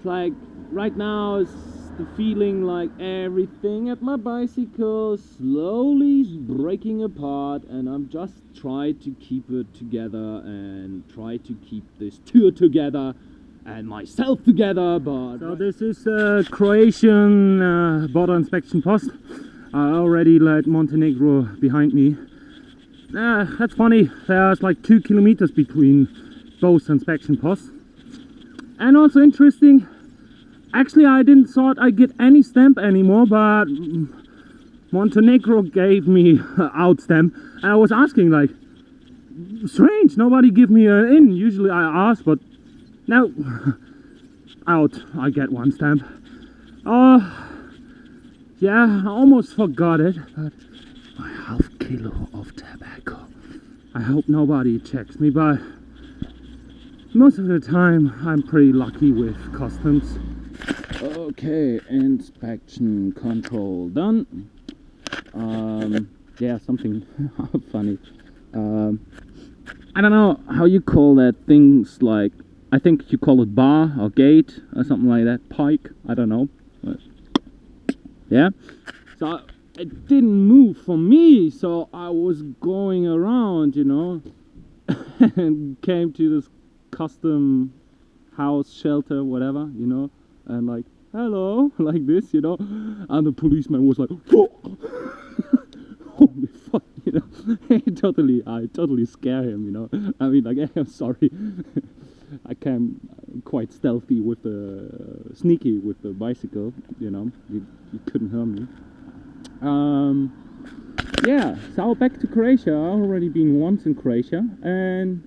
It's like right now it's the feeling like everything at my bicycle slowly is breaking apart, and I'm just trying to keep it together and try to keep this tour together and myself together. But so this is a Croatian border inspection post. I already let Montenegro behind me. That's funny, there's like 2 kilometers between both inspection posts. And also interesting, actually I didn't thought I'd get any stamp anymore, but Montenegro gave me an out stamp. And I was asking like, strange, nobody give me an in. Usually I ask, but now out, I get 1 stamp. Yeah, I almost forgot it, but my ½ kilo of tobacco. I hope nobody checks me, but most of the time I'm pretty lucky with customs. okay, inspection control done. Yeah, something funny. I don't know how you call that, things like, I think you call it bar or gate or something like that, pike, I don't know. But yeah, so it didn't move for me, so I was going around, you know, and came to this custom house, shelter, whatever, you know, and like, hello, like this, you know, and the policeman was like, oh! Holy fuck, you know, I totally scare him, you know. I mean, like, I'm sorry, I came quite stealthy with the, sneaky with the bicycle, you know, you couldn't hear me. Yeah, so back to Croatia. I've already been once in Croatia, and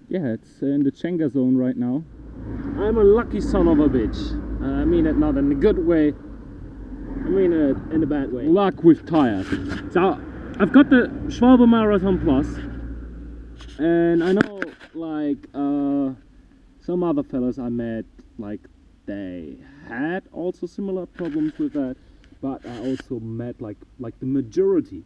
yeah, it's in the Schengen zone right now. I'm a lucky son of a bitch. I mean it not in a good way, I mean it in a bad way. Luck with tires. So I've got the Schwalbe Marathon Plus, and I know like some other fellas I met, like they had also similar problems with that, but I also met like the majority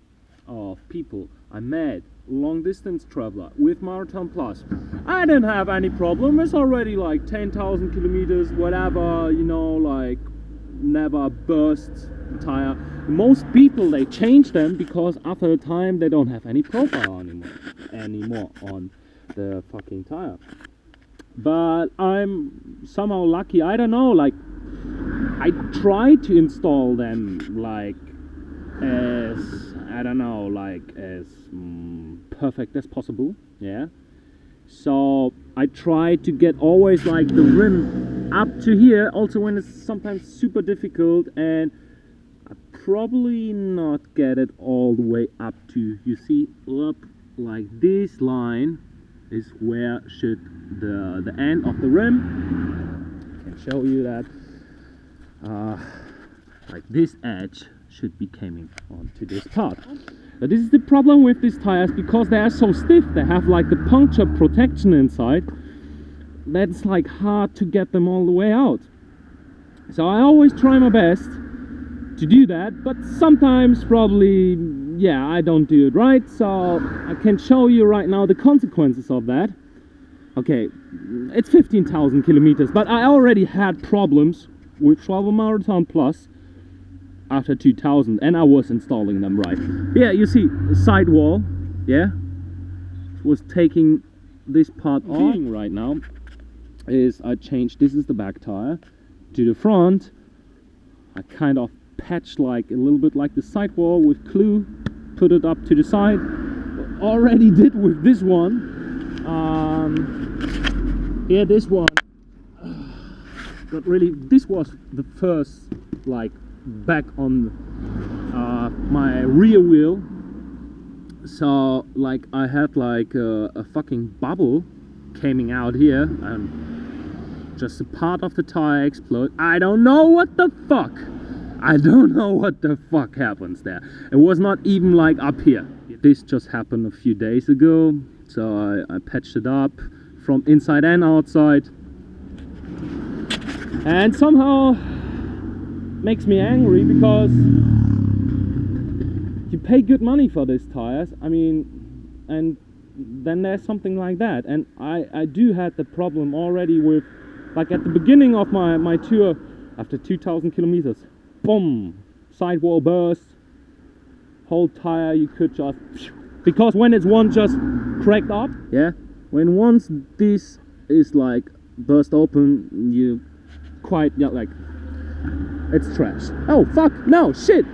of people I met, long distance traveler with Marathon Plus. I didn't have any problem. It's already like 10,000 kilometers, whatever, you know, like never burst tire. Most people, they change them because after a time they don't have any profile anymore on the fucking tire. But I'm somehow lucky. I don't know, like I try to install them like as, I don't know, like as perfect as possible, yeah. So I try to get always like the rim up to here, also when it's sometimes super difficult, and I probably not get it all the way up to, you see, up like this line is where should the end of the rim, I can show you that, like this edge should be coming onto this part. But this is the problem with these tires, because they are so stiff, they have like the puncture protection inside, that's like hard to get them all the way out. So I always try my best to do that, but sometimes probably, yeah, I don't do it right. So I can show you right now the consequences of that. Okay, it's 15,000 kilometers, but I already had problems with Schwalbe Marathon Plus after 2000, and I was installing them right. Yeah, you see, sidewall, yeah, was taking this part off. Right now is I changed, this is the back tire, to the front. I kind of patched like a little bit like the sidewall with glue, put it up to the side. Already did with this one. Yeah, this one got really, this was the first like back on my rear wheel, so like I had like a fucking bubble coming out here, and just a part of the tire exploded. I don't know what the fuck happens there. It was not even like up here. This just happened a few days ago, so I patched it up from inside and outside, and somehow makes me angry because you pay good money for these tires, I mean, and then there's something like that. And I do had the problem already with Like at the beginning of my tour, after 2,000 kilometers, boom, sidewall burst, whole tire you could just, because when it's one just cracked up, yeah, when once this is like burst open, you quite, yeah, like, it's trash. Oh fuck, no, shit!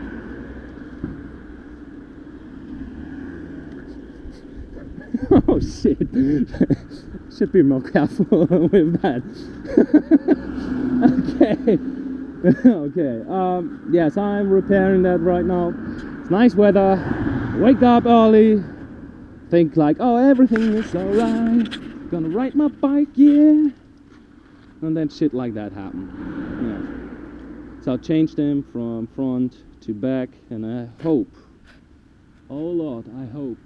Oh shit, should be more careful with that. Okay, okay, yes, I'm repairing that right now. It's nice weather, wake up early, think like, oh, everything is alright, gonna ride my bike, yeah, and then shit like that happened. Yeah. So I changed them from front to back, and I hope, oh Lord, I hope,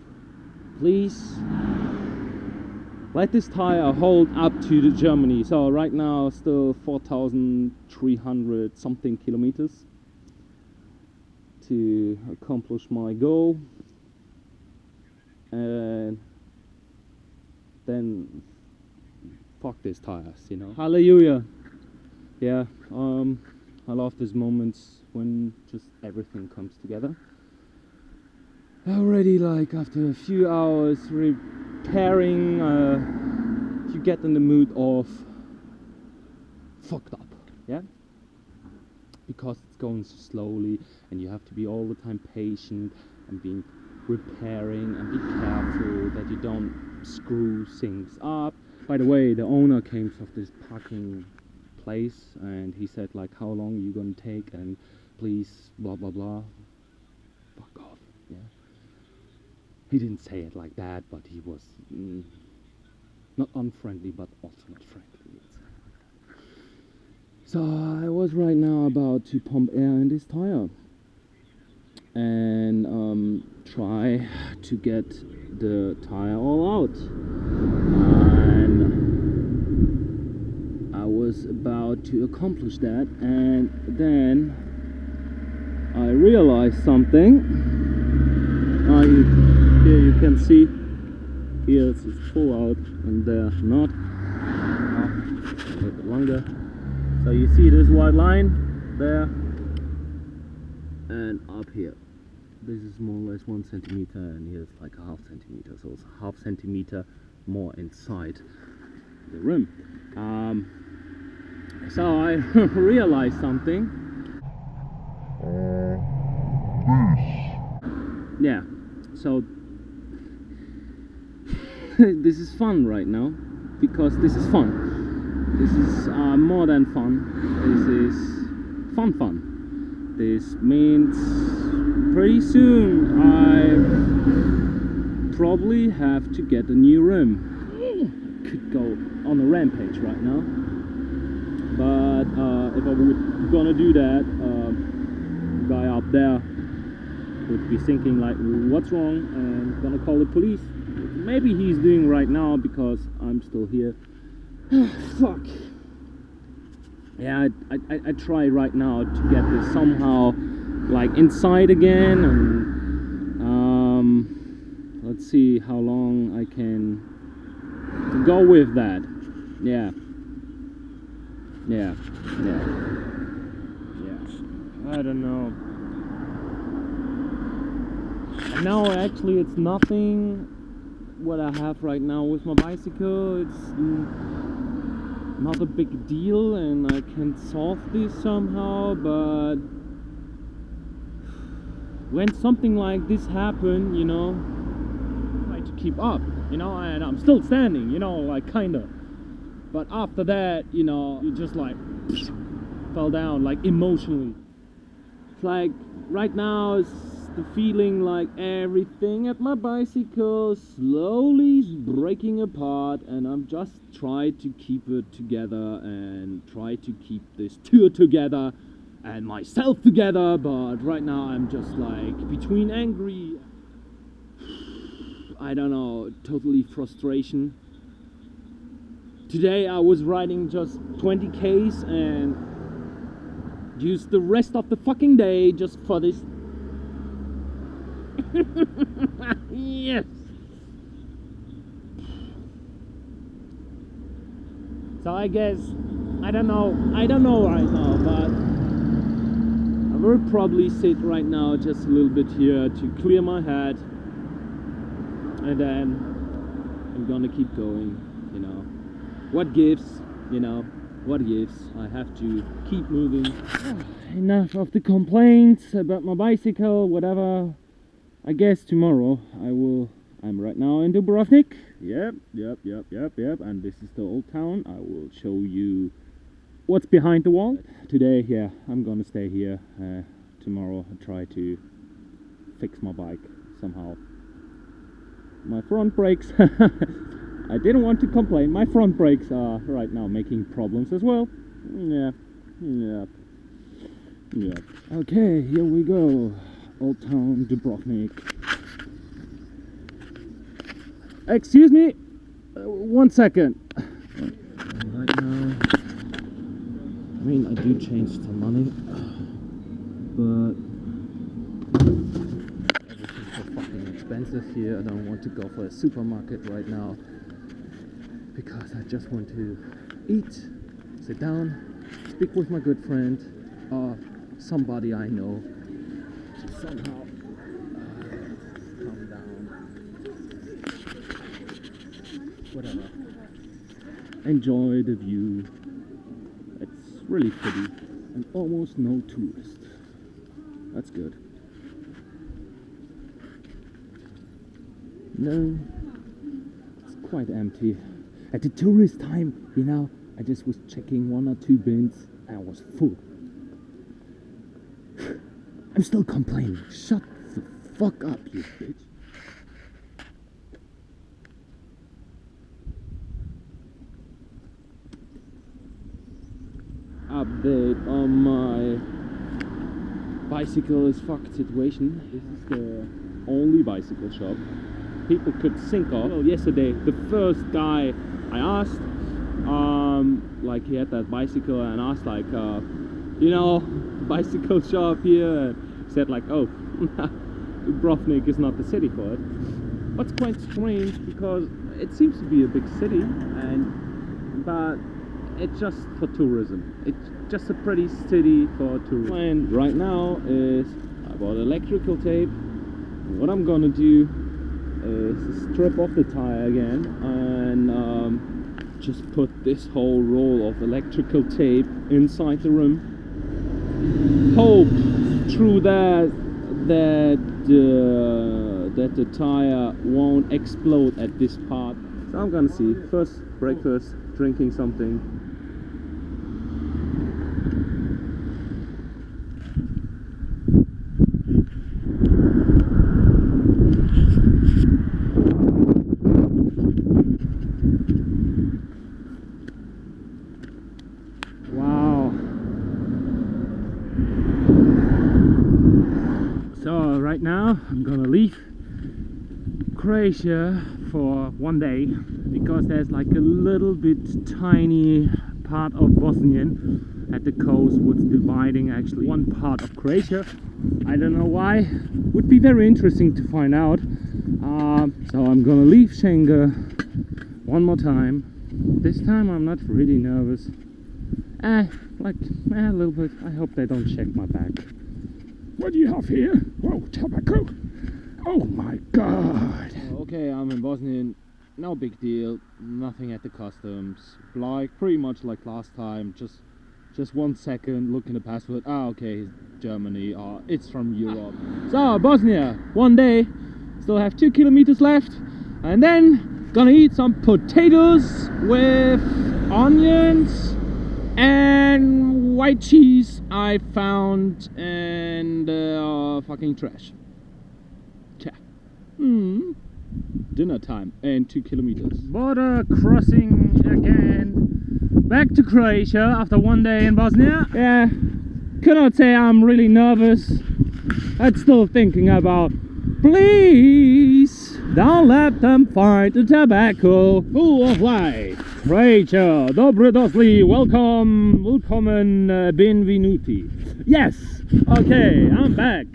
please let this tire hold up to the Germany. So right now still 4,300 something kilometers to accomplish my goal, and then fuck these tires, you know. Hallelujah. Yeah, I love these moments when just everything comes together. Already, like after a few hours repairing, you get in the mood of fucked up, yeah? Because it's going so slowly and you have to be all the time patient and being repairing and be careful that you don't screw things up. By the way, the owner came of this parking place and he said like, how long are you gonna take, and please blah blah blah. Fuck off, yeah. He didn't say it like that, but he was not unfriendly, but also not friendly. So I was right now about to pump air in this tire and try to get the tire all out. And I was about to accomplish that, and then I realized something. Here you can see, here it's full out and there not. A little bit longer. So you see this white line there and up here. This is more or less 1 centimeter, and here's like a half centimeter. So it's a half centimeter more inside the rim. So I realized something. Yeah. So this is fun right now, because this is fun. This is more than fun. This is fun. This means pretty soon I probably have to get a new rim. Could go on a rampage right now, but if I were gonna do that, the guy up there would be thinking like, what's wrong, and gonna call the police. Maybe he's doing right now because I'm still here. Fuck. Yeah, I try right now to get this somehow like inside again, and let's see how long I can go with that. Yeah. I don't know. No, actually it's nothing what I have right now with my bicycle. It's not a big deal and I can solve this somehow, but when something like this happen, you know, I try to keep up, you know, and I'm still standing, you know, like kinda, but after that, you know, you just like fell down, like emotionally. It's like right now it's the feeling like everything at my bicycle slowly is breaking apart, and I'm just trying to keep it together and try to keep this tour together and myself together, but right now I'm just like between angry, I don't know, totally frustration. Today I was riding just 20 Ks and used the rest of the fucking day just for this. Yes. So I guess I don't know right now, but I will probably sit right now just a little bit here to clear my head, and then I'm gonna keep going, you know. What gives, you know, what gives? I have to keep moving. Enough of the complaints about my bicycle, whatever. I guess tomorrow I'm right now in Dubrovnik. Yep, and this is the old town. I will show you what's behind the wall. Today, yeah, I'm gonna stay here. Tomorrow I try to fix my bike somehow. My front brakes, I didn't want to complain. My front brakes are right now making problems as well. Yeah. Okay, here we go. Old town Dubrovnik. Excuse me, 1 second. Right now, I mean, I do change some money, but everything's so fucking expensive here. I don't want to go for a supermarket right now because I just want to eat, sit down, speak with my good friend or somebody I know to somehow calm down. Whatever. Enjoy the view. It's really pretty and almost no tourists. That's good. No, it's quite empty. At the tourist time, you know, I just was checking 1 or 2 bins and I was full. I'm still complaining. Shut the fuck up, you bitch. Update on my bicycle is fucked situation. This is the only bicycle shop people could think of. Well, yesterday, the first guy I asked, like he had that bicycle, and asked like, you know, bicycle shop here, and said like, oh, Dubrovnik is not the city for it. What's quite strange because it seems to be a big city, but it's just for tourism. It's just a pretty city for tourism. And right now is I bought electrical tape. What I'm gonna do is strip off the tire again and just put this whole roll of electrical tape inside the rim. Hope through that the tire won't explode at this part. So I'm gonna see. First breakfast, drinking something. So right now I'm gonna leave Croatia for 1 day because there's like a little bit tiny part of Bosnian at the coast what's dividing actually one part of Croatia. I don't know why. Would be very interesting to find out. So I'm gonna leave Schengen one more time. This time I'm not really nervous. A little bit. I hope they don't check my bag. What do you have here? Whoa, tobacco! Oh my god! Okay, I'm in Bosnia. No big deal. Nothing at the customs. Like pretty much like last time. Just 1 second. Look in the passport. Ah, okay, Germany. It's from Europe. So Bosnia. 1 day. Still have 2 kilometers left, and then gonna eat some potatoes with onions and white cheese I found and fucking trash. Tja. Dinner time and 2 kilometers. Border crossing again. Back to Croatia after 1 day in Bosnia. Yeah, cannot say I'm really nervous. I'm still thinking about, please don't let them find the tobacco full of life. Croatia, dobrodošli, welcome, willkommen, benvenuti. Yes, okay, I'm back,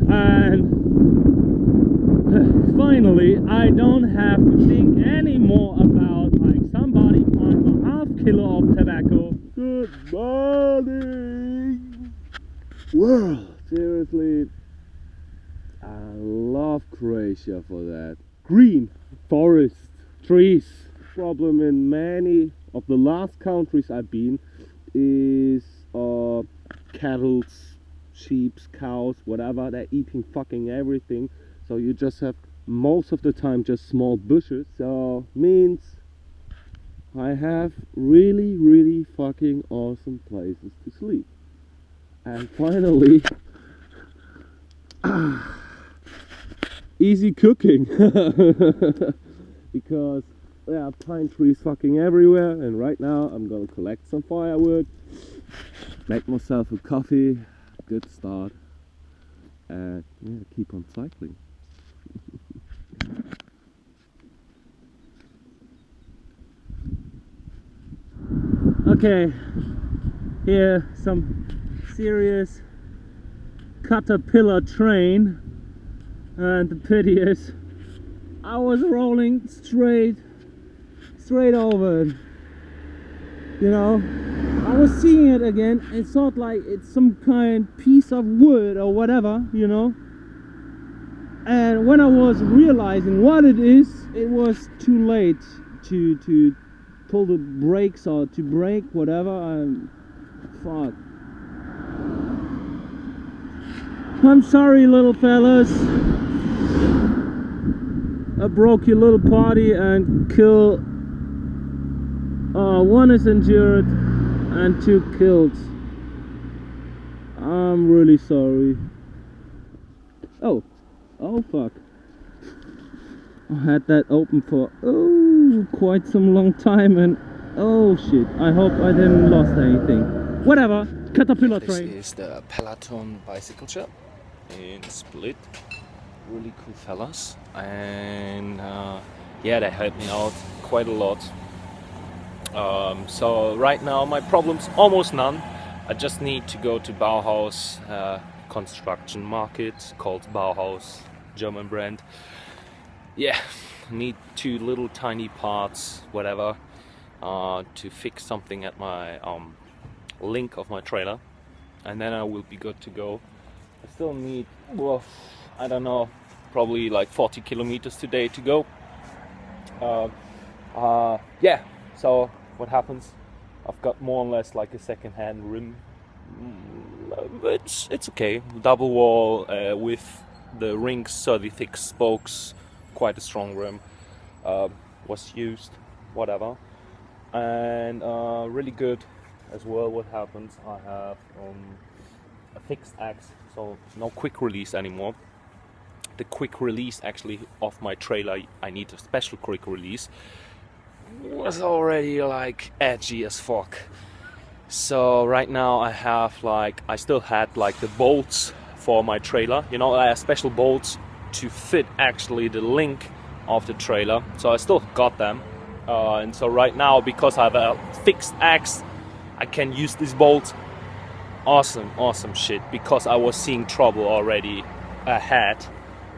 and finally I don't have to think anymore about like somebody find a half kilo of tobacco. Good morning, world. Seriously, I love Croatia for that. Green forest, trees. Problem in many of the last countries I've been is cattle, sheep, cows, whatever. They're eating fucking everything. So you just have most of the time just small bushes. So means I have really fucking awesome places to sleep. And finally, easy cooking. Because there are pine trees fucking everywhere, and right now I'm gonna collect some firewood, make myself a coffee, good start, and yeah, keep on cycling. Okay, here some serious caterpillar train, and the pity is I was rolling straight over it. You know, I was seeing it again. It thought like it's some kind piece of wood or whatever, you know. And when I was realizing what it is, it was too late to pull the brakes or to brake, whatever. Fuck. I'm sorry, little fellas. I broke your little party and killed. One is injured and 2 killed. I'm really sorry. Oh fuck. I had that open for quite some long time, and oh shit, I hope I didn't lost anything. Whatever, caterpillar train. This is the Peloton bicycle shop in Split. Really cool fellas, and yeah, they helped me out quite a lot. So right now my problem's almost none. I just need to go to Bauhaus construction market called Bauhaus, German brand. Yeah, need 2 little tiny parts, whatever, to fix something at my link of my trailer, and then I will be good to go. I still need, well, I don't know, probably like 40 kilometers today to go. Yeah, so what happens? I've got more or less like a second-hand rim. It's okay. Double wall with the rings, 30 thick spokes, quite a strong rim. Was used, whatever, and really good as well. What happens? I have a fixed axe, so no quick release anymore. The quick release actually of my trailer, I need a special quick release, was already like edgy as fuck. So right now I have like, I still had like the bolts for my trailer, you know, I have special bolts to fit actually the link of the trailer, so I still got them, and so right now, because I have a fixed axe, I can use these bolts. Awesome shit, because I was seeing trouble already ahead.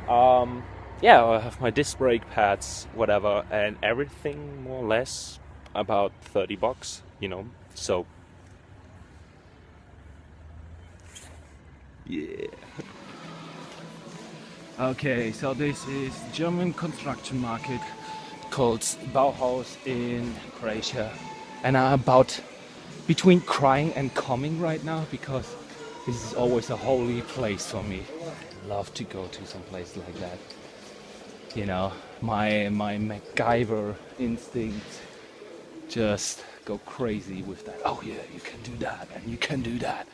Yeah, I have my disc brake pads, whatever, and everything more or less about 30 bucks, you know, so yeah. Okay, so this is German construction market called Bauhaus in Croatia, and I'm about between crying and coming right now, because this is always a holy place for me. I love to go to some place like that. You know, my MacGyver instinct just go crazy with that. Oh yeah, you can do that and you can do that.